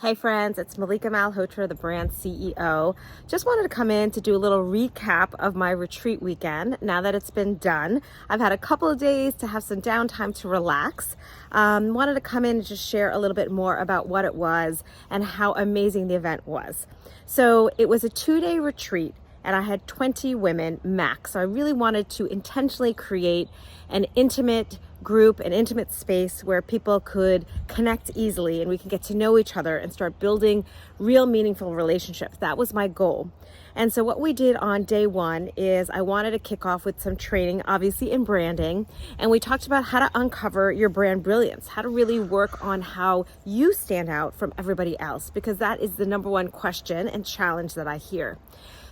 Hey friends, it's Mallika Malhotra, the brand CEO. Just wanted to come in to do a little recap of my retreat weekend. Now that it's been done, I've had a couple of days to have some downtime to relax. Wanted to come in and just share a little bit more about what it was and how amazing the event was. So it was a 2-day retreat and I had 20 women max. So I really wanted to intentionally create an intimate group, an intimate space where people could connect easily and we can get to know each other and start building real meaningful relationships. That was my goal. And so what we did on day one is I wanted to kick off with some training, obviously in branding. And we talked about how to uncover your brand brilliance, how to really work on how you stand out from everybody else, because that is the number one question and challenge that I hear.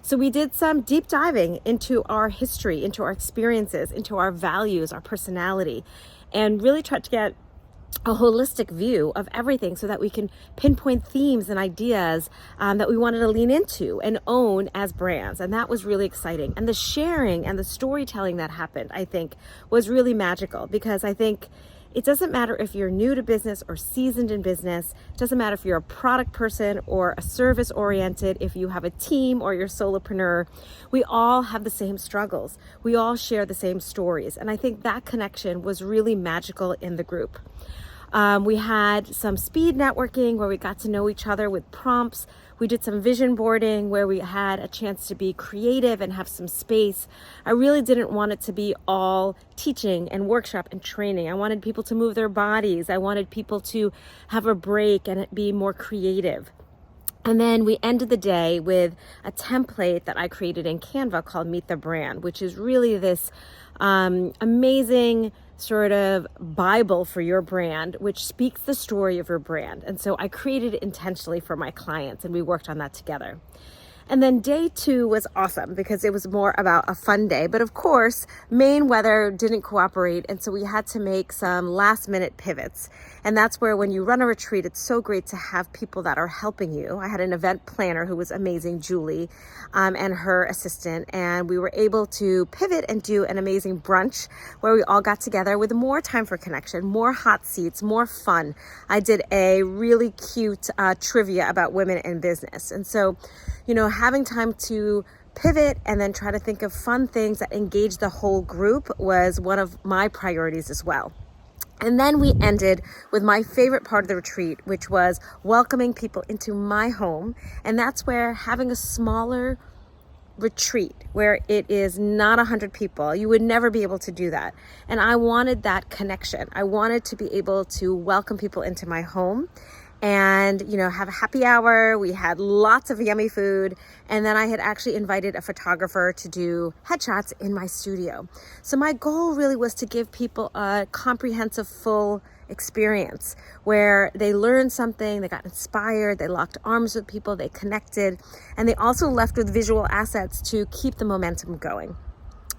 So we did some deep diving into our history, into our experiences, into our values, our personality, and really tried to get a holistic view of everything so that we can pinpoint themes and ideas that we wanted to lean into and own as brands. And that was really exciting. And the sharing and the storytelling that happened, I think, was really magical, because I think it doesn't matter if you're new to business or seasoned in business. It doesn't matter if you're a product person or a service oriented, if you have a team or you're a solopreneur. We all have the same struggles. We all share the same stories. And I think that connection was really magical in the group. We had some speed networking where we got to know each other with prompts. We did some vision boarding where we had a chance to be creative and have some space. I really didn't want it to be all teaching and workshop and training. I wanted people to move their bodies. I wanted people to have a break and be more creative. And then we ended the day with a template that I created in Canva called Meet the Brand, which is really this amazing sort of Bible for your brand, which speaks the story of your brand. And so I created it intentionally for my clients and we worked on that together. And then day 2 was awesome because it was more about a fun day. But of course, Maine weather didn't cooperate. And so we had to make some last minute pivots. And that's where when you run a retreat, it's so great to have people that are helping you. I had an event planner who was amazing, Julie, and her assistant. And we were able to pivot and do an amazing brunch where we all got together with more time for connection, more hot seats, more fun. I did a really cute trivia about women in business. And so, having time to pivot and then try to think of fun things that engage the whole group was one of my priorities as well. And then we ended with my favorite part of the retreat, which was welcoming people into my home. And that's where having a smaller retreat where it is not 100 people, you would never be able to do that. And I wanted that connection. I wanted to be able to welcome people into my home and, have a happy hour. We had lots of yummy food. And then I had actually invited a photographer to do headshots in my studio. So my goal really was to give people a comprehensive, full experience where they learned something, they got inspired, they locked arms with people, they connected, and they also left with visual assets to keep the momentum going.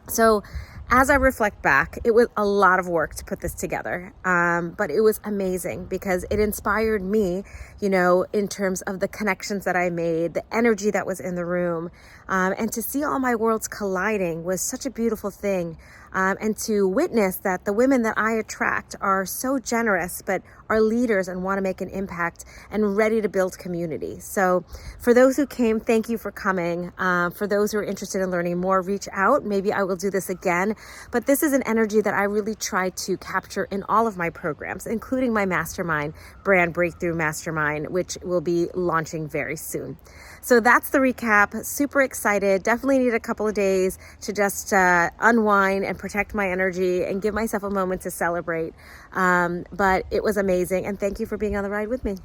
So as I reflect back, it was a lot of work to put this together, but it was amazing because it inspired me, in terms of the connections that I made, the energy that was in the room, and to see all my worlds colliding was such a beautiful thing. And to witness that the women that I attract are so generous, but are leaders and want to make an impact and ready to build community. So for those who came, thank you for coming. For those who are interested in learning more, reach out. Maybe I will do this again. But this is an energy that I really try to capture in all of my programs, including my mastermind, Brand Breakthrough Mastermind, which will be launching very soon. So that's the recap. Super excited. Definitely need a couple of days to just unwind and protect my energy and give myself a moment to celebrate. But it was amazing. And thank you for being on the ride with me.